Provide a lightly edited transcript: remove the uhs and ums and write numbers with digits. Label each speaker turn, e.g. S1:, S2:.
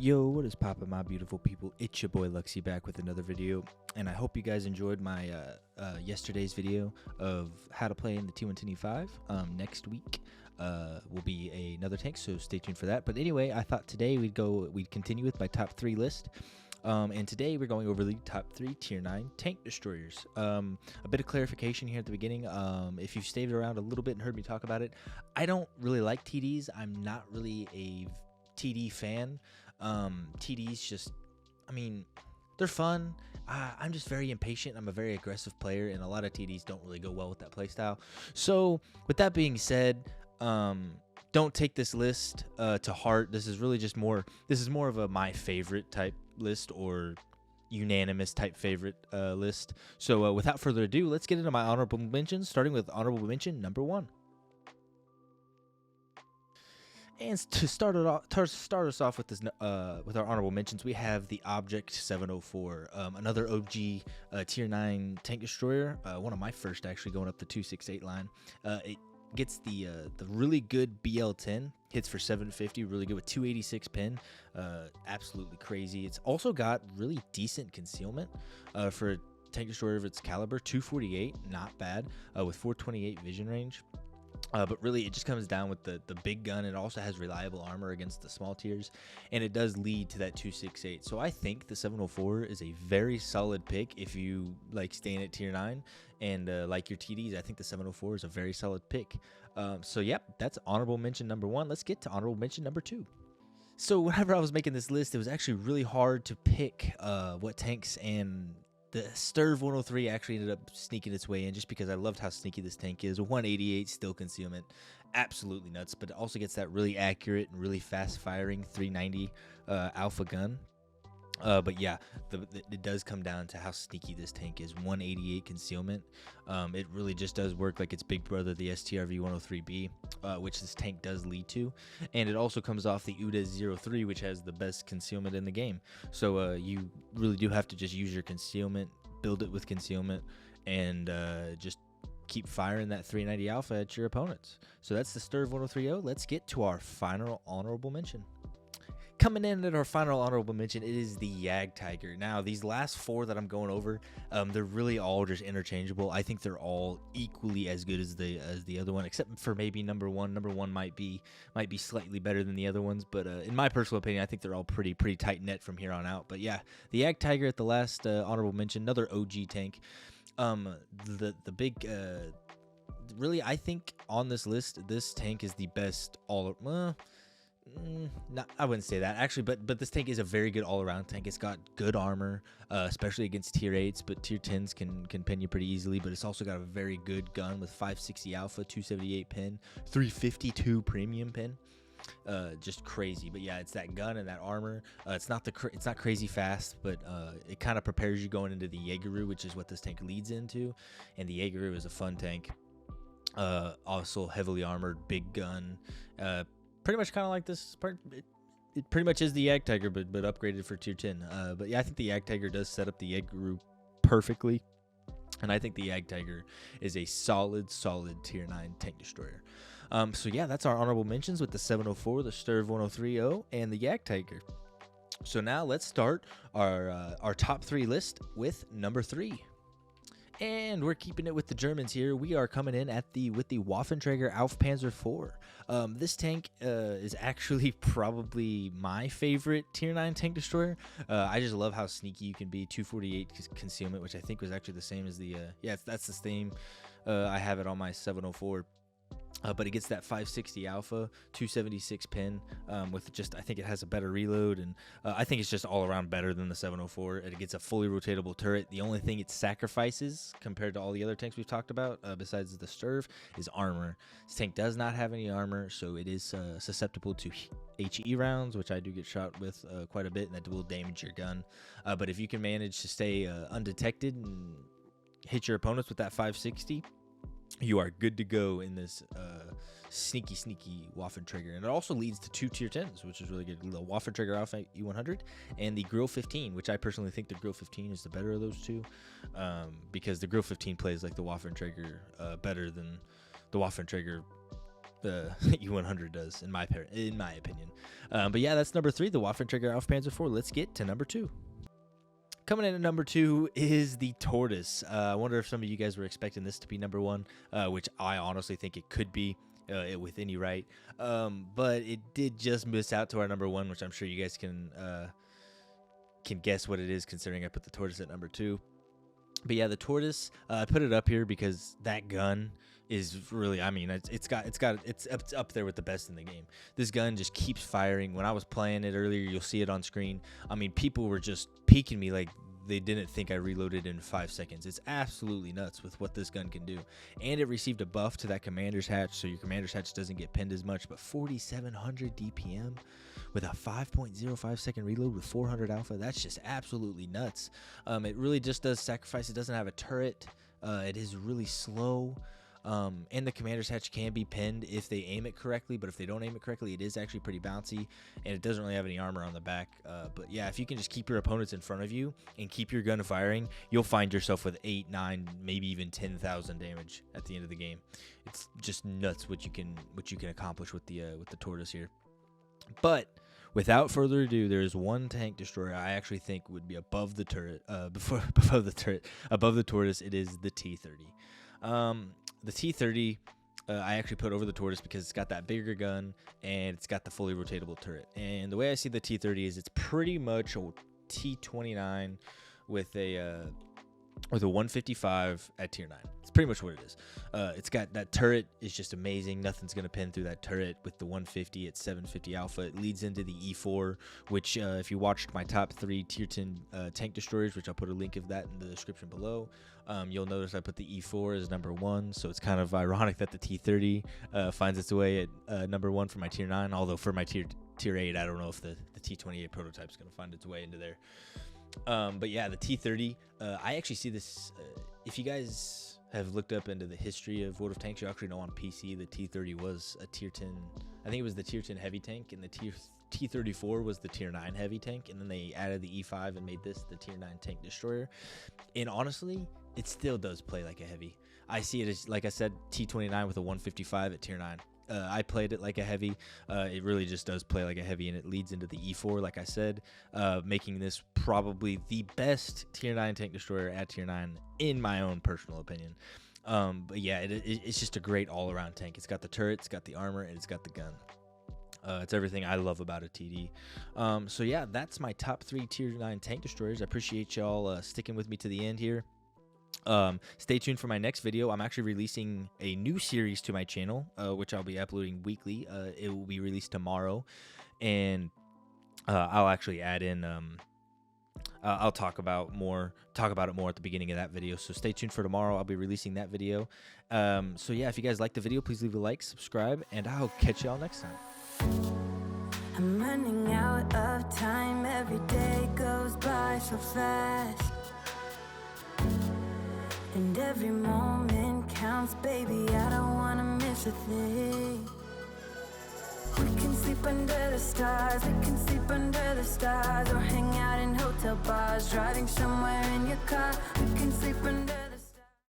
S1: Yo, what is poppin', my beautiful people? It's your boy Luxyyy back with another video, and I hope you guys enjoyed my yesterday's video of how to play in the T125. Next week will be another tank, so stay tuned for that. But anyway, I thought today we'd continue with my top 3 list. And today we're going over the top 3 tier 9 tank destroyers. A bit of clarification here at the beginning. If you've stayed around a little bit and heard me talk about it, I don't really like TDs. I'm not really a TD fan. TDs just, I mean, they're fun. I'm just very impatient. I'm a very aggressive player, and a lot of TDs don't really go well with that playstyle. So with that being said, don't take this list to heart. This is really just more of a my favorite type list, or unanimous type favorite list. So without further ado, let's get into my honorable mentions, starting with honorable mention number 1. And to start us off with this, with our honorable mentions, we have the Object 704, another OG tier 9 tank destroyer. One of my first, actually, going up the 268 line. It gets the really good BL10, hits for 750, really good with 286 pin, absolutely crazy. It's also got really decent concealment for a tank destroyer of its caliber, 248, not bad, with 428 vision range. But really, it just comes down with the big gun. It also has reliable armor against the small tiers, and it does lead to that 268. So I think the 704 is a very solid pick if you like staying at tier 9 and like your TDs. I think the 704 is a very solid pick. So yep, that's honorable mention number 1. Let's get to honorable mention number 2. So whenever I was making this list, it was actually really hard to pick what tanks, and the Sturv 103 actually ended up sneaking its way in just because I loved how sneaky this tank is. 188 still concealment, absolutely nuts, but it also gets that really accurate and really fast firing 390 alpha gun. But yeah, it does come down to how sneaky this tank is. 188 concealment. It really just does work like its big brother, the STRV 103B, which this tank does lead to. And it also comes off the UDES 03, which has the best concealment in the game. So you really do have to just use your concealment, build it with concealment, and just keep firing that 390 alpha at your opponents. So that's the Sturv 1030. Let's get to our final honorable mention. Coming in at our final honorable mention, it is the Jagdtiger. Now, these last 4 that I'm going over, they're really all just interchangeable. I think they're all equally as good as the other one, except for maybe number 1. Number 1 might be slightly better than the other ones, but in my personal opinion, I think they're all pretty tight knit from here on out. But yeah, the Jagdtiger at the last honorable mention, another OG tank. The big really, I think on this list, this tank is the best I wouldn't say that actually, but this tank is a very good all-around tank. It's got good armor, especially against tier 8s, but tier 10s can pin you pretty easily. But it's also got a very good gun with 560 alpha, 278 pin, 352 premium pin. Just crazy. But yeah, it's that gun and that armor. It's not crazy fast, but it kind of prepares you going into the Jaegeru, which is what this tank leads into. And the Jaegeru is a fun tank. Also heavily armored, big gun. Pretty much kind of like this part. It pretty much is the Jagdtiger, but upgraded for tier 10. But yeah, I think the Jagdtiger does set up the Jaegeru perfectly, and I think the Jagdtiger is a solid tier 9 tank destroyer. So yeah, that's our honorable mentions with the 704, the Sturv 1030, and the Jagdtiger. So now let's start our top 3 list with number 3. And we're keeping it with the Germans here. We are coming in with the Waffenträger Aufpanzer IV. This tank is actually probably my favorite tier 9 tank destroyer. I just love how sneaky you can be. 248 concealment, which I think was actually the same as the that's the same. I have it on my 704. But it gets that 560 alpha, 276 pin, with just, I think it has a better reload, and I think it's just all around better than the 704. It gets a fully rotatable turret. The only thing it sacrifices compared to all the other tanks we've talked about, besides the Sturv, is armor. This tank does not have any armor, so it is susceptible to HE rounds, which I do get shot with quite a bit, and that will damage your gun. But if you can manage to stay undetected and hit your opponents with that 560, you are good to go in this sneaky Waffenträger. And it also leads to 2 tier 10s, which is really good. The Waffenträger Alpha E100 and the Grill 15, which I personally think the Grill 15 is the better of those two, because the Grill 15 plays like the Waffenträger better than the Waffenträger U100 does, in my opinion. But yeah, that's number 3, the Waffenträger Aufpanzer 4. Let's get to number 2. Coming in at number 2 is the Tortoise. I wonder if some of you guys were expecting this to be number 1, which I honestly think it could be with any right. But it did just miss out to our number 1, which I'm sure you guys can guess what it is, considering I put the Tortoise at number 2. But yeah, the Tortoise, I put it up here because that gun is really, I mean, it's up there with the best in the game. This gun just keeps firing. When I was playing it earlier, you'll see it on screen. I mean, people were just peeking me like they didn't think I reloaded in 5 seconds. It's absolutely nuts with what this gun can do. And it received a buff to that commander's hatch, so your commander's hatch doesn't get pinned as much. But 4,700 DPM with a 5.05 second reload with 400 alpha, that's just absolutely nuts. It really just does sacrifice. It doesn't have a turret. It is really slow. And the commander's hatch can be pinned if they aim it correctly, but if they don't aim it correctly, it is actually pretty bouncy, and it doesn't really have any armor on the back. But yeah, if you can just keep your opponents in front of you and keep your gun firing, you'll find yourself with 8, 9, maybe even 10,000 damage at the end of the game. It's just nuts what you can accomplish with the Tortoise here. But without further ado, there is one tank destroyer I actually think would be above the turret, above the Tortoise. It is the T30. The T30, I actually put over the Tortoise because it's got that bigger gun and it's got the fully rotatable turret. And the way I see the T30 is it's pretty much a T29 with a 155 at tier 9. It's pretty much what it is. It's got that turret is just amazing. Nothing's gonna pin through that turret with the 150 at 750 alpha. It leads into the E4, which if you watched my top 3 tier 10 tank destroyers, which I'll put a link of that in the description below, you'll notice I put the E4 as number 1. So it's kind of ironic that the T30 finds its way at number 1 for my tier 9. Although for my tier 8, I don't know if the T28 prototype is gonna find its way into there. But yeah, the T30, I actually see this, if you guys have looked up into the history of World of Tanks, you actually know on PC the T30 was a tier 10, I think it was the tier 10 heavy tank, and the T34 was the tier 9 heavy tank, and then they added the E5 and made this the tier 9 tank destroyer. And honestly, it still does play like a heavy. I see it as, like I said, T29 with a 155 at tier 9. I played it like a heavy. It really just does play like a heavy, and it leads into the E4, like I said, making this probably the best tier 9 tank destroyer at tier 9, in my own personal opinion. But yeah, it's just a great all-around tank. It's got the turret, it's got the armor, and it's got the gun. It's everything I love about a TD. So yeah, that's my top 3 tier 9 tank destroyers. I appreciate y'all sticking with me to the end here. Stay tuned for my next video. I'm actually releasing a new series to my channel, which I'll be uploading weekly. It will be released tomorrow, and I'll actually add in I'll talk about it more at the beginning of that video. So stay tuned for tomorrow. I'll be releasing that video. So yeah, if you guys like the video, please leave a like, subscribe, and I'll catch y'all next time.
S2: I'm running out of time. Every day goes by so fast, and every moment counts, baby. I don't wanna miss a thing. We can sleep under the stars, we can sleep under the stars, or hang out in hotel bars, driving somewhere in your car. We can sleep under